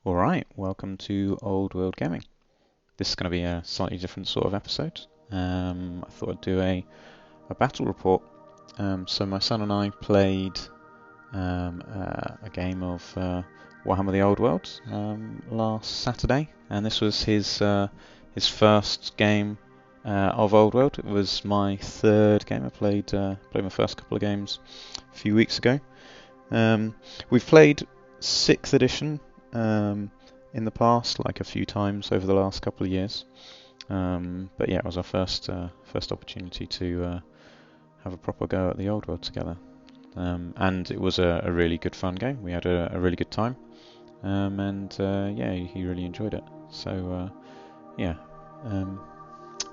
Alright, welcome to Old World Gaming. This is going to be a slightly different sort of episode. I thought I'd do a battle report. So my son and I played a game of Warhammer the Old World last Saturday, and this was his first game of Old World. It was my third game. I played my first couple of games a few weeks ago. We've played 6th edition in the past, like a few times over the last couple of years. But yeah, it was our first opportunity to have a proper go at the old world together. And it was a really good fun game. We had a really good time. And yeah, he really enjoyed it. So yeah,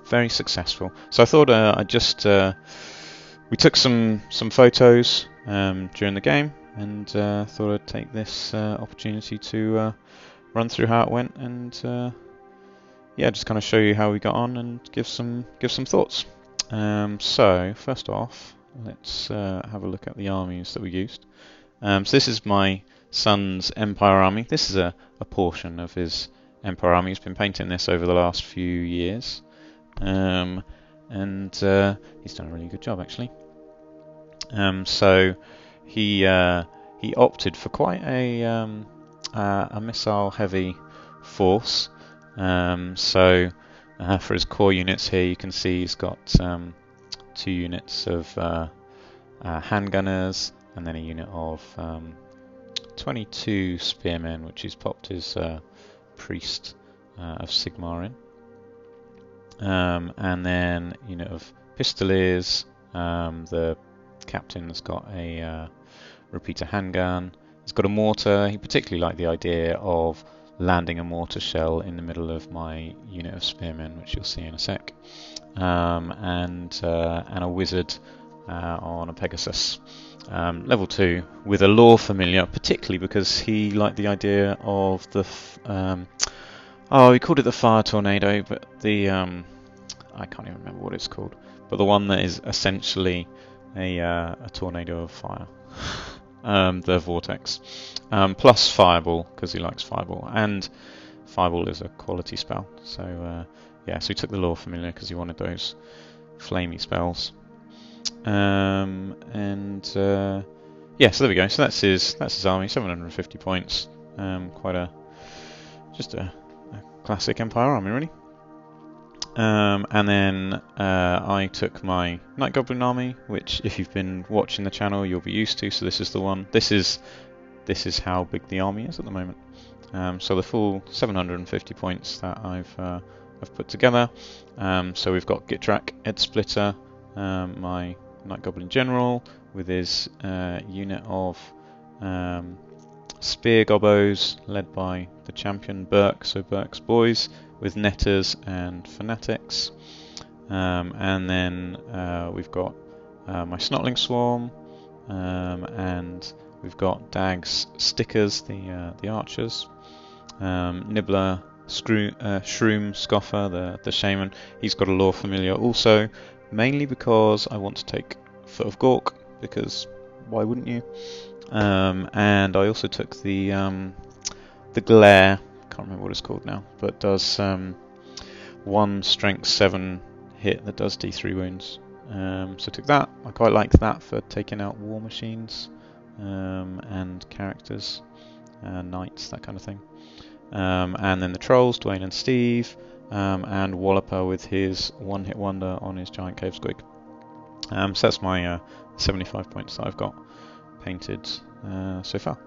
very successful. So I thought we took some photos during the game, and thought I'd take this opportunity to run through how it went, and yeah, just kind of show you how we got on and give some thoughts. So first off, let's have a look at the armies that we used. So this is my son's Empire army. This is a portion of his Empire army. He's been painting this over the last few years, and he's done a really good job actually. So he opted for quite a missile-heavy force. So for his core units here, you can see he's got 2 units of handgunners, and then a unit of 22 spearmen, which he's popped his priest of Sigmar in. And then a unit of pistoliers. The captain's got a repeater handgun. He's got a mortar. He particularly liked the idea of landing a mortar shell in the middle of my unit of spearmen, which you'll see in a sec. And a wizard on a Pegasus, level 2, with a lore familiar, particularly because he liked the idea of the he called it the fire tornado, but the I can't even remember what it's called, but the one that is essentially a tornado of fire. The vortex, plus fireball, because he likes fireball, and fireball is a quality spell. So yeah, so he took the lore familiar because he wanted those flamey spells. And yeah, so there we go. So that's his army, 750 points. Quite a classic Empire army, really. And then I took my Night Goblin army, which if you've been watching the channel you'll be used to. So this is the one. This is how big the army is at the moment. So the full 750 points that I've put together. So we've got Gitrak, Ed Splitter, my Night Goblin General with his unit of Spear Gobbos led by the champion Burke, so Burke's boys, with Netters and Fanatics. And then we've got my Snotling Swarm, and we've got Dag's Stickers, the archers, Nibbler, Shroom, Scoffer, the shaman. He's got a lore familiar also, mainly because I want to take Foot of Gork, because why wouldn't you? And I also took the Glare, can't remember what it's called now, but does 1 strength 7 hit that does D3 wounds. So I took that. I quite liked that for taking out war machines and characters, knights, that kind of thing. And then the trolls, Dwayne and Steve, and Walloper with his one-hit wonder on his giant cave squig. So that's my 75 points that I've got painted so far.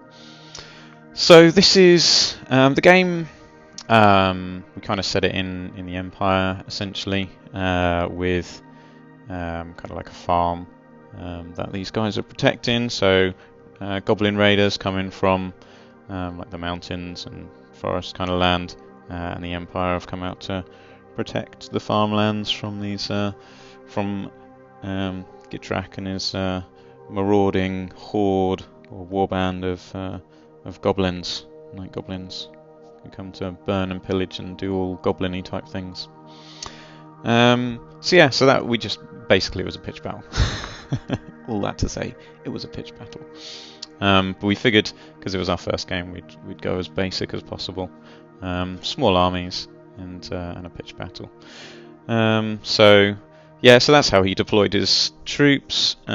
So this is the game. We kind of set it in the Empire, essentially, with kind of like a farm that these guys are protecting. So Goblin Raiders coming from like the mountains and forest kind of land, and the Empire have come out to protect the farmlands from these from Gitrak and his marauding horde or warband of goblins, night goblins, who come to burn and pillage and do all goblin-y type things. So yeah, so that it was a pitch battle. All that to say, it was a pitch battle. But we figured, because it was our first game, we'd go as basic as possible. Small armies and a pitched battle. So that's how he deployed his troops. He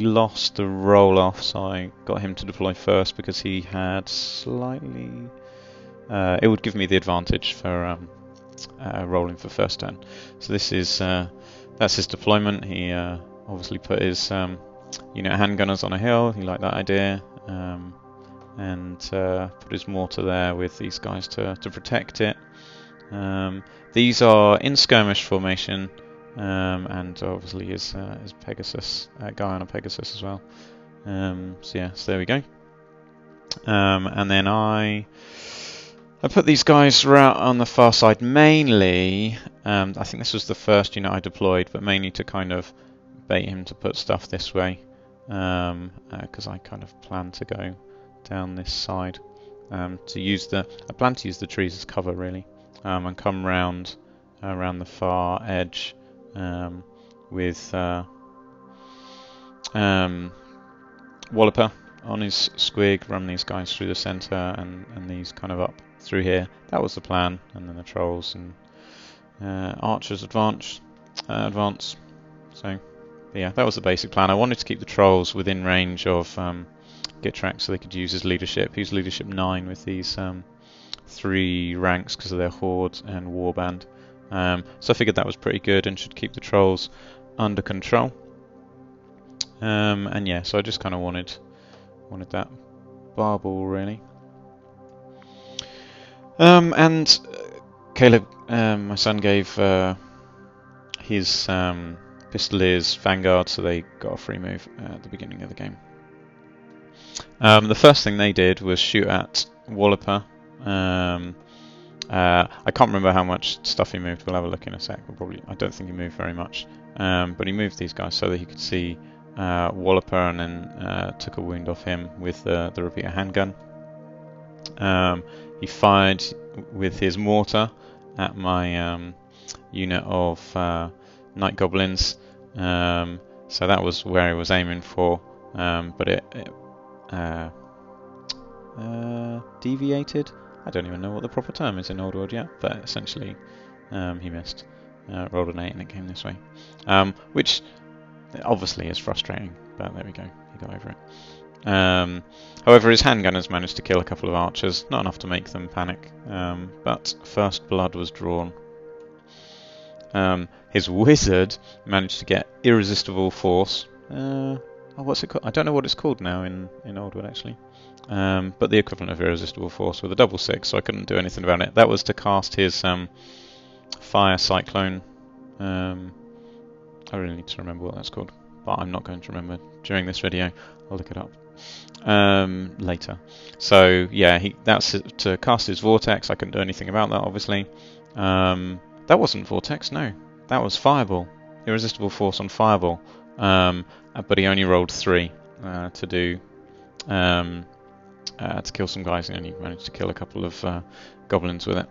lost the roll-off, so I got him to deploy first because he had slightly... it would give me the advantage for rolling for first turn. So this is that's his deployment. He obviously put his unit handgunners on a hill. He liked that idea, and put his mortar there with these guys to protect it. These are in skirmish formation, and obviously his Pegasus guy on a Pegasus as well. So there we go. And then I put these guys out on the far side mainly. I think this was the first unit I deployed, but mainly to kind of bait him to put stuff this way, because I kind of plan to go down this side I plan to use the trees as cover really, and come round around the far edge with Walloper on his squig, run these guys through the centre and these kind of up through here. That was the plan, and then the trolls and archers advance. So yeah, that was the basic plan. I wanted to keep the trolls within range of Gitrak so they could use his leadership. He's leadership 9 with these 3 ranks because of their horde and warband. So I figured that was pretty good and should keep the trolls under control. And yeah, so I just kind of wanted that barball really. And Caleb, my son, gave his Pistoliers Vanguard, so they got a free move at the beginning of the game. The first thing they did was shoot at Walloper. I can't remember how much stuff he moved. We'll have a look in a sec. I don't think he moved very much, but he moved these guys so that he could see Walloper, and then took a wound off him with the repeater handgun. He fired with his mortar at my unit of Night Goblins, so that was where he was aiming for, but it deviated. I don't even know what the proper term is in Old World yet, but essentially he missed. Rolled an 8 and it came this way, which obviously is frustrating, but there we go, he got over it. However, his handgunners managed to kill a couple of archers, not enough to make them panic, but first blood was drawn. His wizard managed to get irresistible force. What's it called? I don't know what it's called now in Old World actually, but the equivalent of irresistible force with a double 6, so I couldn't do anything about it. That was to cast his fire cyclone. I really need to remember what that's called, but I'm not going to remember during this video. I'll look it up later. So yeah, that's to cast his vortex. I couldn't do anything about that, obviously. That wasn't vortex, no, that was fireball. Irresistible force on fireball. But he only rolled 3 to do to kill some guys, and only managed to kill a couple of goblins with it.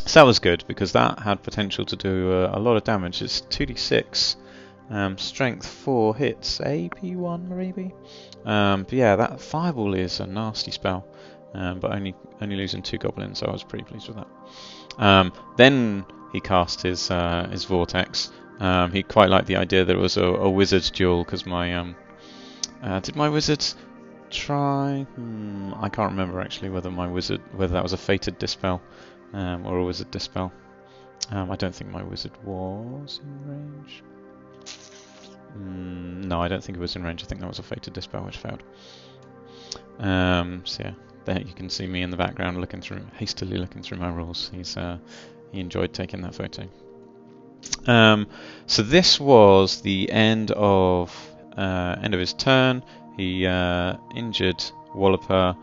So that was good because that had potential to do a lot of damage. It's 2d6. Strength 4 hits, AP 1 maybe. But yeah, that fireball is a nasty spell, but only losing 2 goblins, so I was pretty pleased with that. Then he cast his vortex. He quite liked the idea that it was a wizard's duel, because my did my wizards try? I can't remember actually whether that was a fated dispel or a wizard dispel. I don't think my wizard was in range. No, I don't think it was in range. I think that was a fated dispel which failed. So yeah, there you can see me in the background hastily looking through my rules. He enjoyed taking that photo. So this was the end of his turn. He injured Walloper,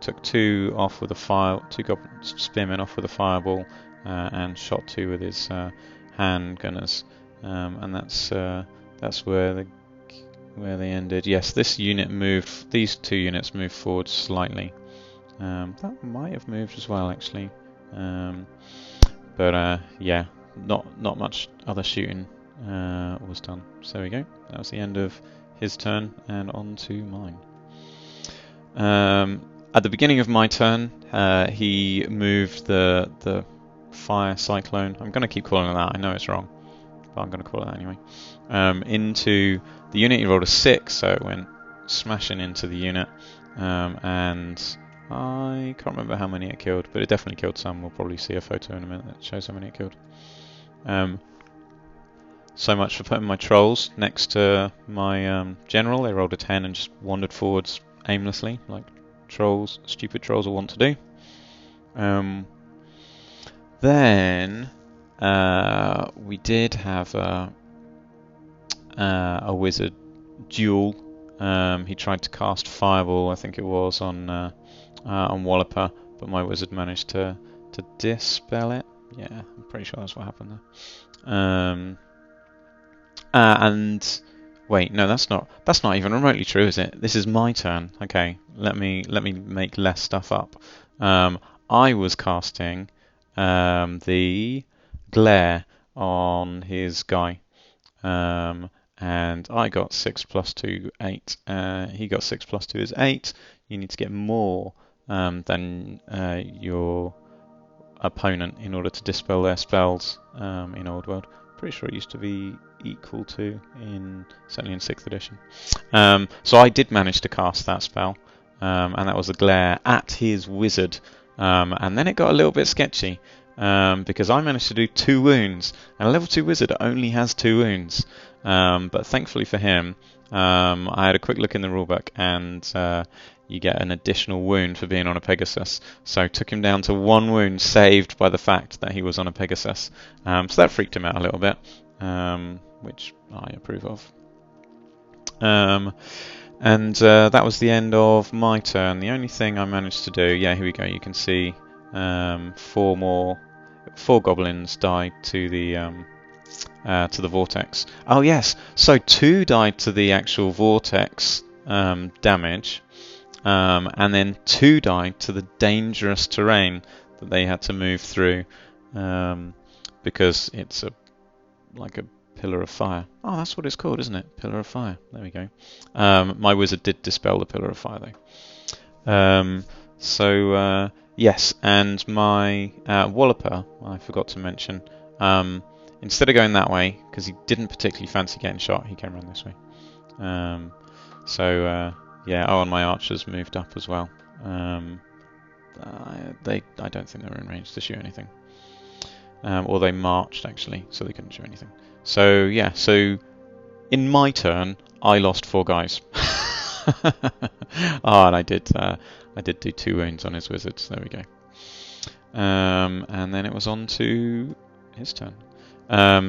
took 2 off with two goblin spearmen off with a fireball, and shot 2 with his hand gunners. And that's where they ended. Yes, these 2 units moved forward slightly. That might have moved as well actually, but yeah, not much other shooting was done. So there we go. That was the end of his turn and on to mine. At the beginning of my turn, he moved the fire cyclone. I'm going to keep calling it that. I know it's wrong, but I'm going to call it that anyway. Into the unit. He rolled a 6, so it went smashing into the unit. And I can't remember how many it killed, but it definitely killed some. We'll probably see a photo in a minute that shows how many it killed. So much for putting my trolls next to my general. They rolled a 10 and just wandered forwards aimlessly, like trolls, stupid trolls will want to do. Then we did have a wizard duel. He tried to cast Fireball, I think it was, on Walloper, but my wizard managed to dispel it. Yeah, I'm pretty sure that's what happened there. And wait, no, that's not even remotely true, is it? This is my turn. Okay, let me make less stuff up. I was casting the glare on his guy, and I got 6 + 2, 8. He got 6 + 2 is 8. You need to get more than your opponent in order to dispel their spells in Old World. Pretty sure it used to be equal to certainly in 6th edition. So I did manage to cast that spell, and that was a glare at his wizard. And then it got a little bit sketchy because I managed to do 2 wounds, and a level 2 wizard only has 2 wounds. But thankfully for him, I had a quick look in the rulebook, and you get an additional wound for being on a Pegasus. So took him down to 1 wound, saved by the fact that he was on a Pegasus. So that freaked him out a little bit, which I approve of. And that was the end of my turn. The only thing I managed to do, yeah, here we go. You can see 4 goblins died to the vortex. Oh yes, so 2 died to the actual vortex damage, and then 2 died to the dangerous terrain that they had to move through, because it's like a pillar of fire. Oh, that's what it's called, isn't it? Pillar of fire. There we go. My wizard did dispel the pillar of fire though. Yes, and my Walloper, I forgot to mention, instead of going that way, because he didn't particularly fancy getting shot, he came around this way. Yeah, and my archers moved up as well. I don't think they were in range to shoot anything. Or they marched, actually, so they couldn't shoot anything. So, yeah, so in my turn, I lost 4 guys. And I did do 2 wounds on his wizards. There we go. And then it was on to his turn.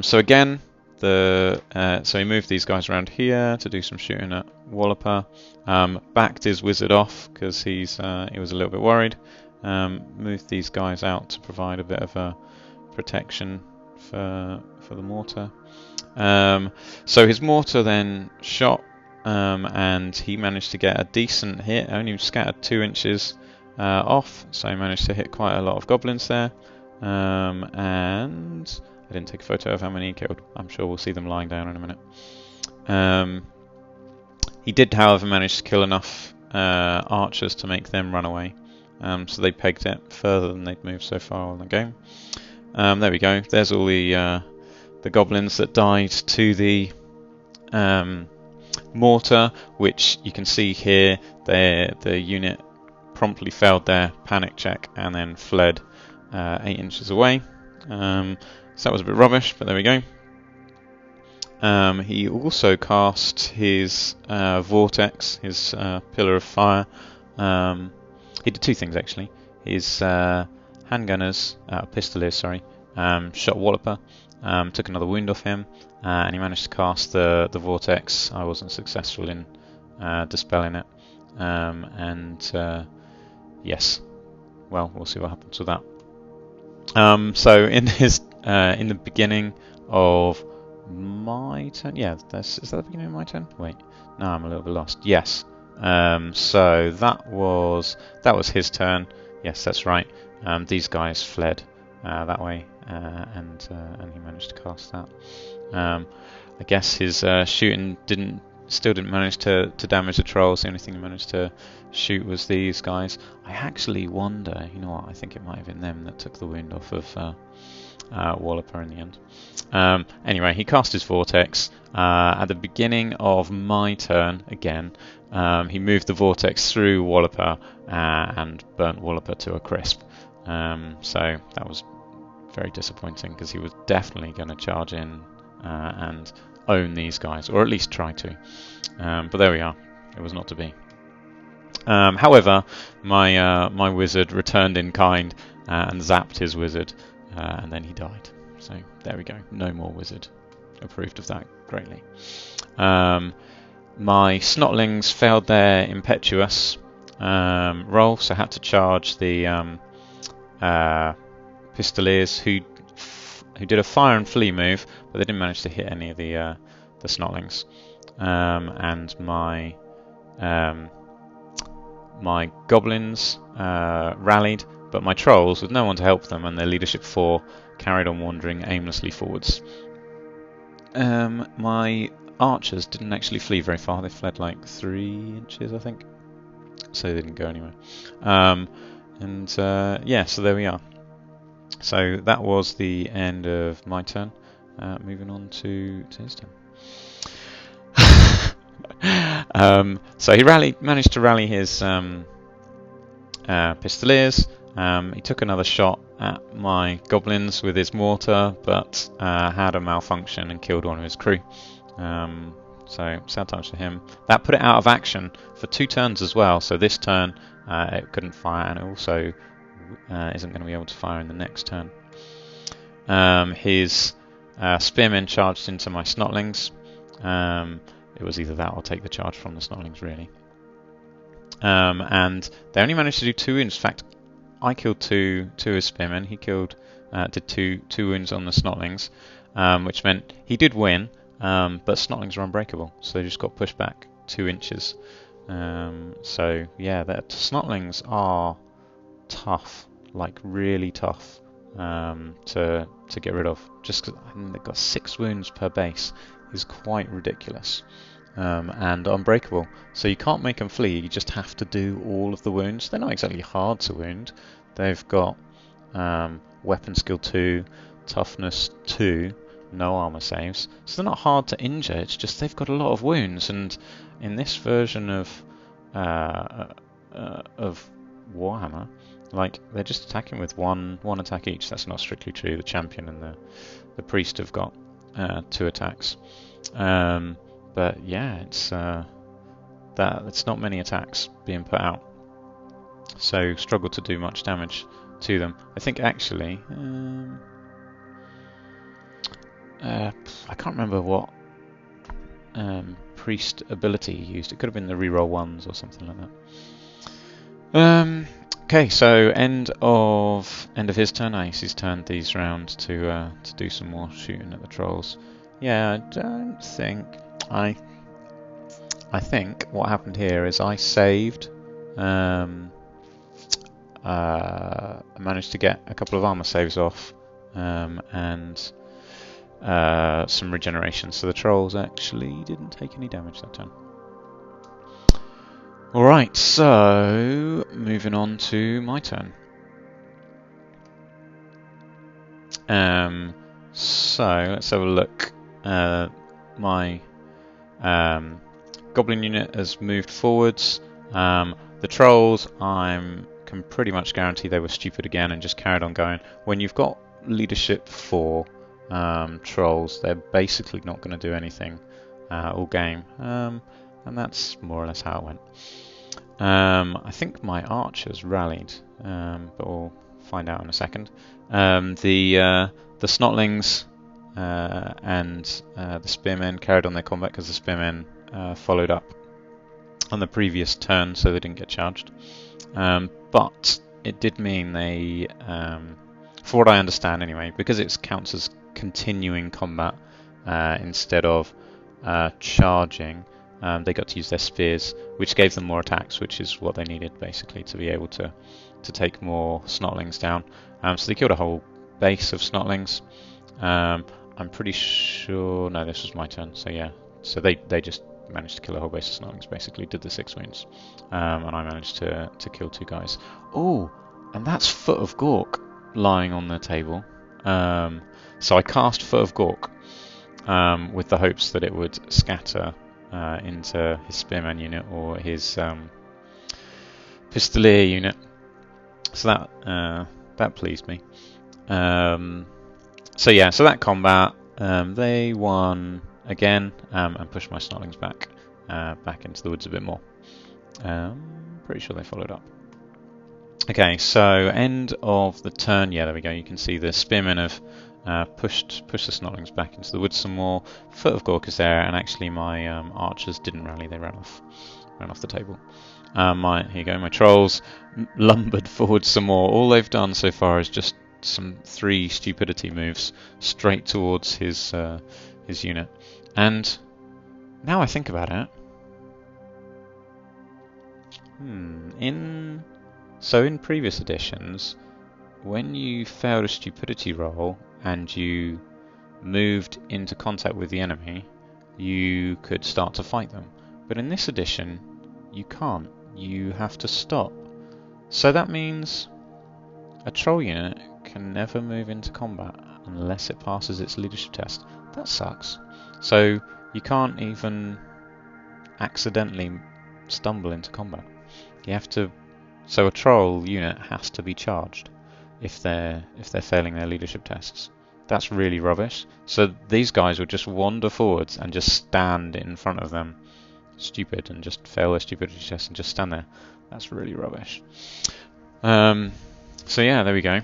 So again, so he moved these guys around here to do some shooting at Walloper. Backed his wizard off because he was a little bit worried. Moved these guys out to provide a bit of a protection for the mortar. So his mortar then shot, and he managed to get a decent hit. Only scattered 2 inches off, so he managed to hit quite a lot of goblins there. And I didn't take a photo of how many he killed. I'm sure we'll see them lying down in a minute. He did, however, manage to kill enough archers to make them run away. So they pegged it further than they'd moved so far in the game. There we go. There's all the goblins that died to the mortar, which you can see here. The unit promptly failed their panic check and then fled 8 inches away. So that was a bit rubbish, but there we go. He also cast his vortex, his pillar of fire. He did 2 things actually. His handgunners, pistoliers, sorry, shot Walloper, took another wound off him, and he managed to cast the vortex. I wasn't successful in dispelling it, yes, well, we'll see what happens with that. So in the beginning of my turn, yeah, is that the beginning of my turn? Wait, no, I'm a little bit lost. Yes, so that was his turn. Yes, that's right. These guys fled that way, and he managed to cast that. I guess his shooting didn't still didn't manage to damage the trolls. The only thing he managed to shoot was these guys. I actually wonder, you know what, I think it might have been them that took the wound off of Walloper in the end. Anyway, he cast his Vortex. At the beginning of my turn, again, he moved the Vortex through Walloper and burnt Walloper to a crisp. So that was very disappointing, because he was definitely going to charge in and own these guys, or at least try to. But there we are. It was not to be. However, my wizard returned in kind and zapped his wizard, and then he died. So there we go. No more wizard. Approved of that greatly. My snotlings failed their impetuous roll, so had to charge the pistoliers who did a fire and flee move, but they didn't manage to hit any of the snotlings. And my goblins rallied, but my trolls, with no one to help them and their leadership 4, carried on wandering aimlessly forwards. My archers didn't actually flee very far. They fled like 3 inches, I think, so they didn't go anywhere. Yeah, so there we are. So that was the end of my turn. Moving on to his turn. So he managed to rally his pistoliers. He took another shot at my goblins with his mortar, but had a malfunction and killed one of his crew. So sad times for him. That put it out of action for 2 turns as well. So this turn it couldn't fire, and it also isn't going to be able to fire in the next turn. His spearmen charged into my snotlings. It was either that or take the charge from the snotlings, really. And they only managed to do 2 wounds. In fact, I killed two of his spearmen. He did two wounds on the snotlings, which meant he did win, but snotlings are unbreakable, so they just got pushed back 2 inches. So yeah, that snotlings are tough, like really tough to get rid of. Just 'cause they've got 6 wounds per base is quite ridiculous. And unbreakable, so you can't make them flee, you just have to do all of the wounds. They're not exactly hard to wound. They've got weapon skill 2, toughness 2, no armor saves, so they're not hard to injure. It's just they've got a lot of wounds, and in this version of Warhammer, like, they're just attacking with one attack each. That's not strictly true. The champion and the priest have got 2 attacks. But yeah, it's not many attacks being put out, so struggle to do much damage to them. I think actually, I can't remember what priest ability he used. It could have been the reroll 1s or something like that. Okay, so end of his turn. He's turned these round to do some more shooting at the trolls. Yeah, I don't think. I think what happened here is I saved. I managed to get a couple of armor saves off, and some regeneration, so the trolls actually didn't take any damage that turn. Alright, so moving on to my turn. So let's have a look. My goblin unit has moved forwards. The trolls, I can pretty much guarantee they were stupid again and just carried on going. When you've got leadership 4 trolls, they're basically not going to do anything all game, and that's more or less how it went. I think my archers rallied, but we'll find out in a second. The snotlings and the spearmen carried on their combat because the spearmen followed up on the previous turn, so they didn't get charged. But it did mean they, for what I understand anyway, because it counts as continuing combat instead of charging, they got to use their spears, which gave them more attacks, which is what they needed basically to be able to take more snotlings down. So they killed a whole base of snotlings. I'm pretty sure. No, this was my turn. So yeah. So they just managed to kill a whole base of Snotlings, basically, did the 6 wounds. And I managed to kill 2 guys. Oh, and that's Foot of Gork lying on the table. So I cast Foot of Gork with the hopes that it would scatter into his Spearman unit or his Pistolier unit. So that pleased me. So yeah, so that combat, they won again and pushed my Snotlings back into the woods a bit more. Pretty sure they followed up. Okay, so end of the turn. Yeah, there we go. You can see the Spearmen have pushed the Snotlings back into the woods some more. Foot of Gork is there, and actually my archers didn't rally; they ran off the table. Here you go. My trolls lumbered forward some more. All they've done so far is just some 3 stupidity moves straight towards his unit. And now I think about it, in previous editions, when you failed a stupidity roll and you moved into contact with the enemy, you could start to fight them. But in this edition, you can't. You have to stop. So that means a troll unit can never move into combat unless it passes its leadership test. That sucks. So you can't even accidentally stumble into combat. You have to. So a troll unit has to be charged if they're failing their leadership tests. That's really rubbish. So these guys would just wander forwards and just stand in front of them, stupid, and just fail their stupidity test and just stand there. That's really rubbish. So yeah, there we go.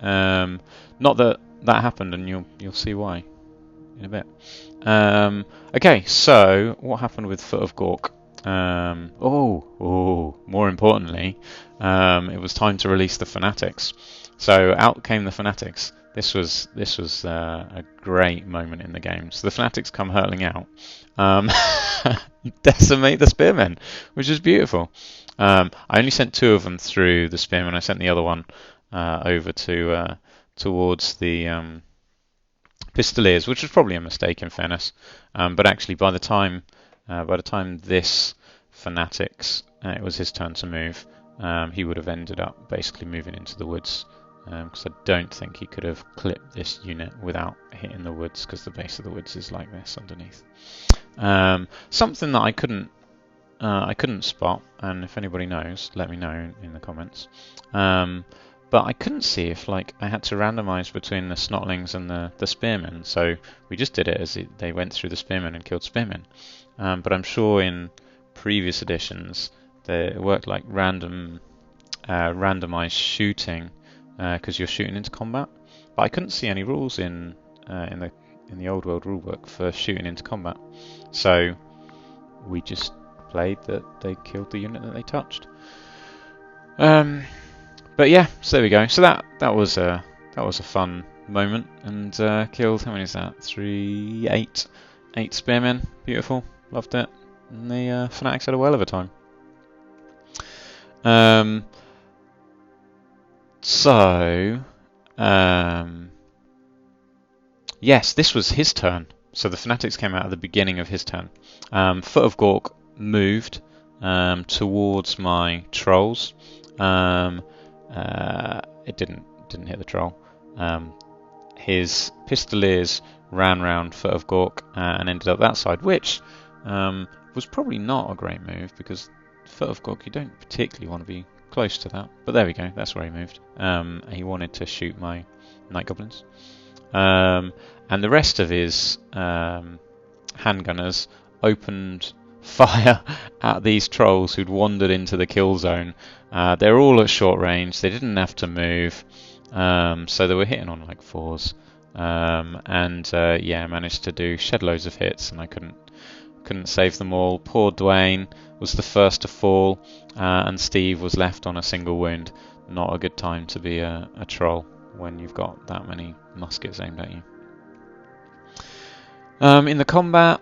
Not that happened, and you'll see why in a bit. Okay, so what happened with Foot of Gork? More importantly, it was time to release the Fanatics. So out came the Fanatics. This was a great moment in the game. So the Fanatics come hurtling out, decimate the Spearmen, which is beautiful. I only sent 2 of them through the Spearmen. I sent the other one over towards the Pistoliers, which was probably a mistake in fairness. But actually, by the time this Fanatics, it was his turn to move, he would have ended up basically moving into the woods, because I don't think he could have clipped this unit without hitting the woods, because the base of the woods is like this underneath. Something that I couldn't spot, and if anybody knows, let me know in the comments. But I couldn't see if I had to randomize between the Snotlings and the Spearmen. So we just did it as they went through the Spearmen and killed Spearmen. But I'm sure in previous editions it worked like randomized shooting, because you're shooting into combat. But I couldn't see any rules in the old world rulebook for shooting into combat. So we just played that they killed the unit that they touched. But yeah, so there we go. So that was a fun moment, and killed, how many is that? 8 Spearmen. Beautiful, loved it. And the Fanatics had a whale of a time. Yes, this was his turn. So the Fanatics came out at the beginning of his turn. Foot of Gork moved towards my trolls. It didn't hit the troll. His Pistoliers ran round Foot of Gork and ended up that side, which was probably not a great move, because Foot of Gork, you don't particularly want to be close to that. But there we go, that's where he moved. He wanted to shoot my Night Goblins. And the rest of his handgunners opened fire at these trolls who'd wandered into the kill zone. They're all at short range, they didn't have to move, so they were hitting on like 4s, and yeah, managed to shed loads of hits, and I couldn't save them all. Poor Dwayne was the first to fall, and Steve was left on a single wound. Not a good time to be a troll when you've got that many muskets aimed at you. In the combat,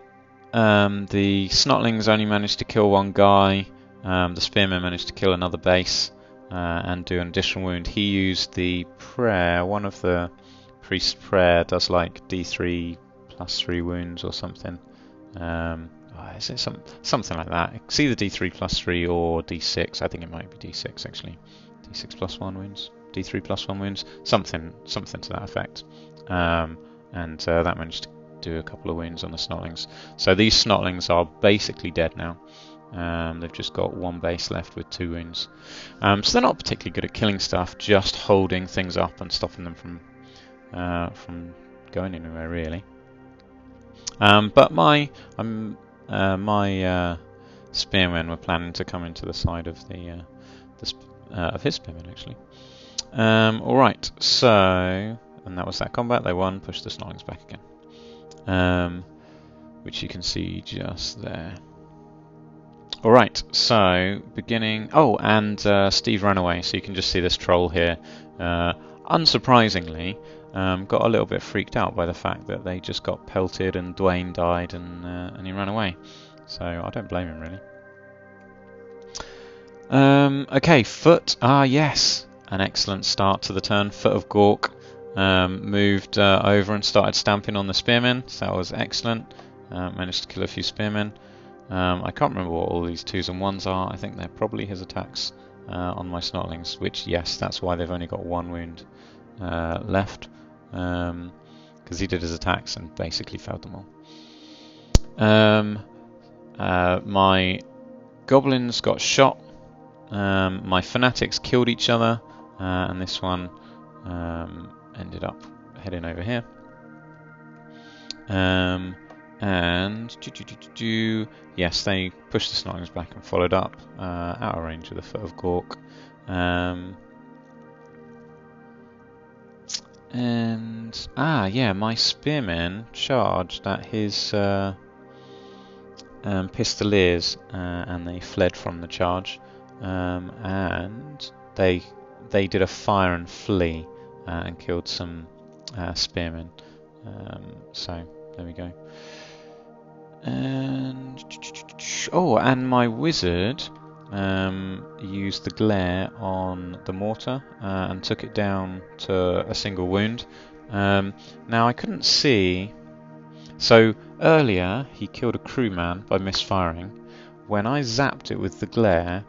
the Snotlings only managed to kill 1 guy. The Spearman managed to kill another base and do an additional wound. He used the prayer. One of the priest's prayer does like D3 plus 3 wounds or something. is it something like that? It's either D3 plus 3 or D6. I think it might be D6 actually. D6 plus 1 wounds, D3 plus 1 wounds, something to that effect. And that managed to do a couple of wounds on the snotlings. So these snotlings are basically dead now. They've just got 1 base left with 2 wounds. So they're not particularly good at killing stuff, just holding things up and stopping them from going anywhere really. But my spearmen were planning to come into the side of of his spearmen actually. Alright, so, and that was that combat. They won, pushed the snotlings back again, which you can see just there. Alright, so beginning. Oh, and Steve ran away, so you can just see this troll here. Unsurprisingly, got a little bit freaked out by the fact that they just got pelted and Dwayne died and he ran away. So I don't blame him really. Okay, Foot. Ah, yes, an excellent start to the turn. Foot of Gork moved over and started stamping on the spearmen. So that was excellent. Managed to kill a few spearmen. I can't remember what all these 2s and 1s are. I think they're probably his attacks on my snotlings, which, yes, that's why they've only got 1 wound left, because he did his attacks and basically failed them all. My goblins got shot. My fanatics killed each other, and this one ended up heading over here. And yes, they pushed the snotlings back and followed up out of range of the Foot of Gork. And yeah, my spearmen charged at his pistoliers, and they fled from the charge. And they did a fire and flee and killed some spearmen. So there we go. And and my wizard used the glare on the mortar and took it down to a single wound. Now I couldn't see. So earlier he killed a crewman by misfiring. When I zapped it with the glare,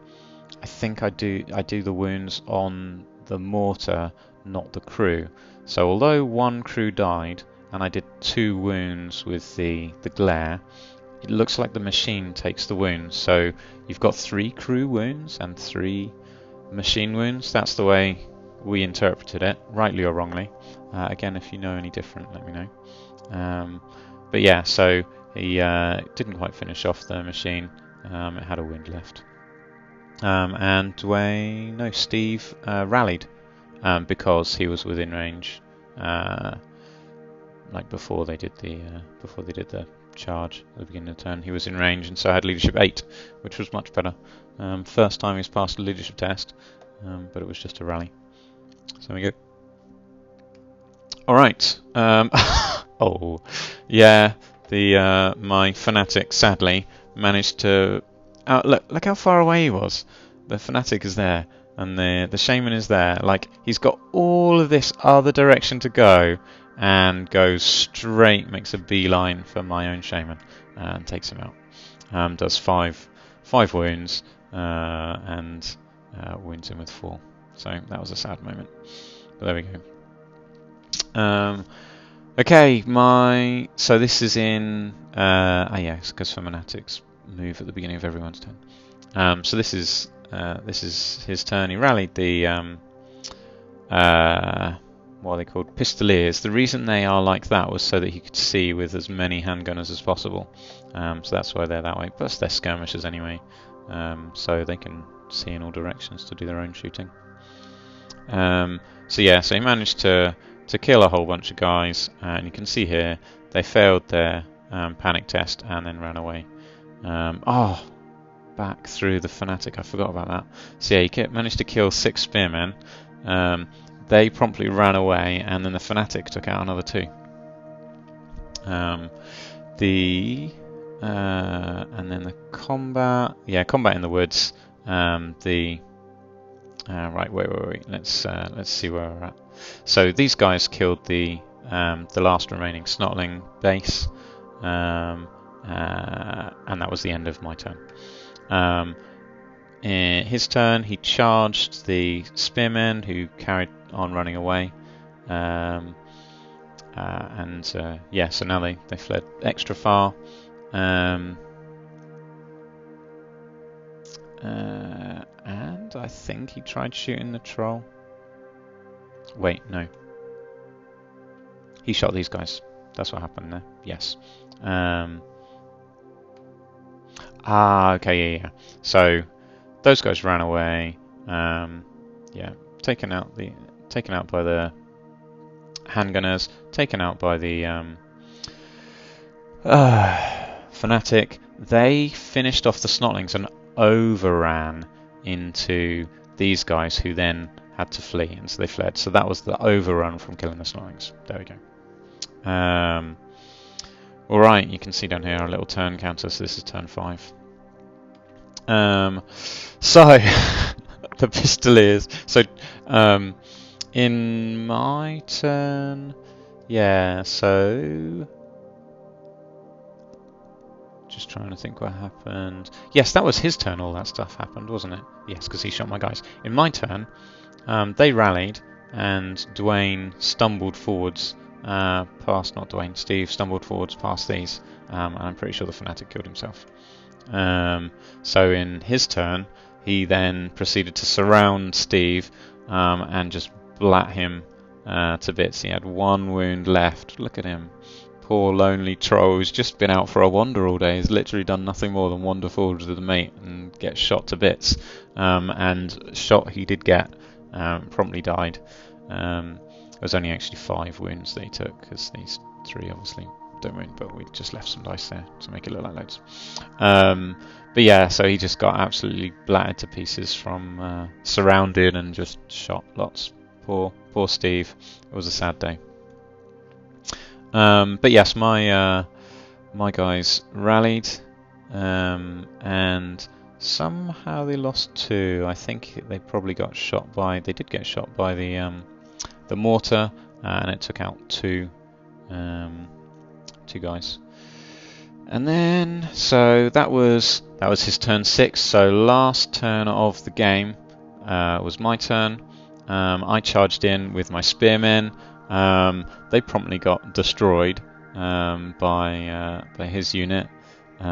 I think I do the wounds on the mortar, not the crew. So although 1 crew died and I did 2 wounds with the glare, it looks like the machine takes the wounds. So you've got 3 crew wounds and 3 machine wounds. That's the way we interpreted it, rightly or wrongly. Again, if you know any different, let me know. But yeah, so he didn't quite finish off the machine. It had a wound left. And Steve rallied because he was within range, like before they did the charge at the beginning of the turn. He was in range, and so I had leadership 8, which was much better. First time he's passed the leadership test, but it was just a rally. So there we go. All right. Oh, yeah. My fanatic sadly managed to. Look how far away he was. The fanatic is there, and the shaman is there. Like, he's got all of this other direction to go, and goes straight, makes a beeline for my own shaman, and takes him out. Does 5 wounds, and wounds him with 4. So that was a sad moment. But there we go. Okay, so this is in. Yes, because fanatics move at the beginning of everyone's turn. So this is his turn. He rallied the what are they called? Pistoliers. The reason they are like that was so that he could see with as many handgunners as possible. So that's why they're that way. Plus they're skirmishers anyway, so they can see in all directions to do their own shooting. So yeah, so he managed to kill a whole bunch of guys, and you can see here they failed their panic test and then ran away. Back through the fanatic, I forgot about that. So yeah, he managed to kill 6 spearmen. They promptly ran away, and then the fanatic took out another 2. And then the combat, combat in the woods. Right, wait. Let's see where we're at. So these guys killed the last remaining snotling base, and that was the end of my turn. In his turn, he charged the spearmen who carried on running away. Yeah, so now they fled extra far. And I think he tried shooting the troll. Wait, no. He shot these guys. That's what happened there. Yes. Okay, yeah. So those guys ran away. Yeah, taken out by the handgunners, taken out by the fanatic. They finished off the snotlings and overran into these guys, who then had to flee, and so they fled. So that was the overrun from killing the snotlings. There we go. Alright, you can see down here our little turn counter, so this is turn 5. So the pistoliers. So in my turn, yeah, so just trying to think what happened. Yes, that was his turn, all that stuff happened, wasn't it? Yes, because he shot my guys. In my turn, they rallied, and Dwayne stumbled forwards past, not Dwayne, Steve stumbled forwards past these, and I'm pretty sure the fanatic killed himself. So in his turn, he then proceeded to surround Steve and just blat him to bits. He had 1 wound left. Look at him. Poor lonely troll who's just been out for a wander all day. He's literally done nothing more than wander forward with a mate and get shot to bits. And shot he did get, promptly died. It was only actually 5 wounds that he took, because these 3 obviously don't win, but we just left some dice there to make it look like loads. But yeah, so he just got absolutely blattered to pieces from surrounded and just shot lots. Poor Steve. It was a sad day. But yes, my guys rallied, and somehow they lost 2. I think they probably got shot by. They did get shot by the mortar, and it took out 2 guys. And then, so that was his turn 6. So last turn of the game was my turn. I charged in with my spearmen. They promptly got destroyed by his unit, so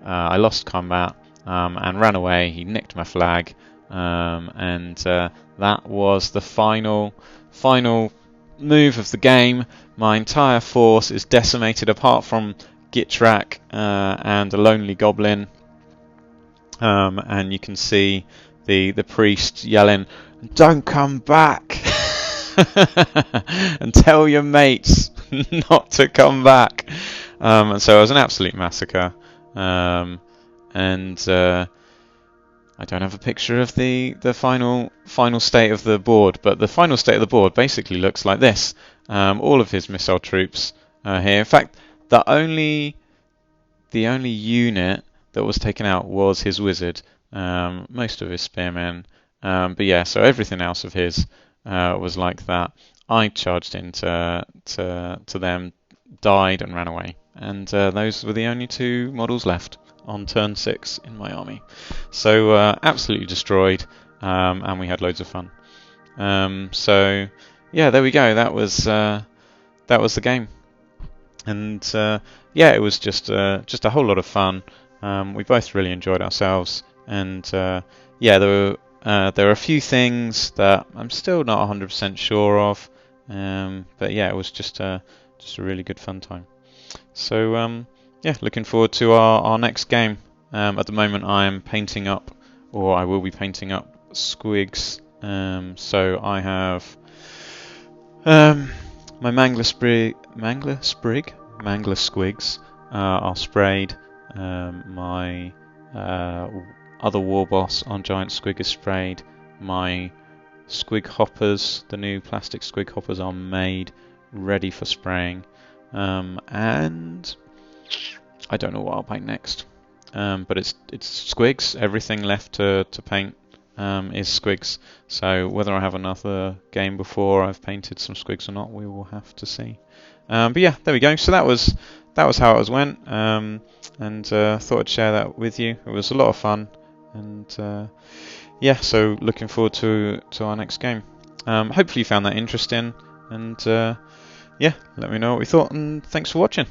I lost combat and ran away. He nicked my flag, and that was the final move of the game. My entire force is decimated, apart from Gitrak and a lonely goblin, and you can see the priest yelling, "Don't come back!" and tell your mates not to come back. And so it was an absolute massacre. And I don't have a picture of the final state of the board, but the final state of the board basically looks like this. All of his missile troops are here. In fact, the only unit that was taken out was his wizard. Most of his spearmen. But yeah, so everything else of his was like that. I charged into them, died, and ran away. And those were the only 2 models left on turn 6 in my army. So absolutely destroyed, and we had loads of fun. So yeah, there we go. That was the game. And yeah, it was just a whole lot of fun. We both really enjoyed ourselves. And yeah, there were a few things that I'm still not 100% sure of, but yeah, it was just a really good fun time. So yeah, looking forward to our next game. At the moment, I am painting up, or I will be painting up, squigs. So I have my Mangler squigs are sprayed. My other war boss on giant squig is sprayed. My squig hoppers, the new plastic squig hoppers, are made, ready for spraying. And I don't know what I'll paint next. But it's squigs. Everything left to paint is squigs. So whether I have another game before I've painted some squigs or not, we will have to see. But yeah, there we go. So that was how it went, and thought I'd share that with you. It was a lot of fun, and yeah, so looking forward to our next game. Hopefully you found that interesting, and yeah, let me know what you thought, and thanks for watching.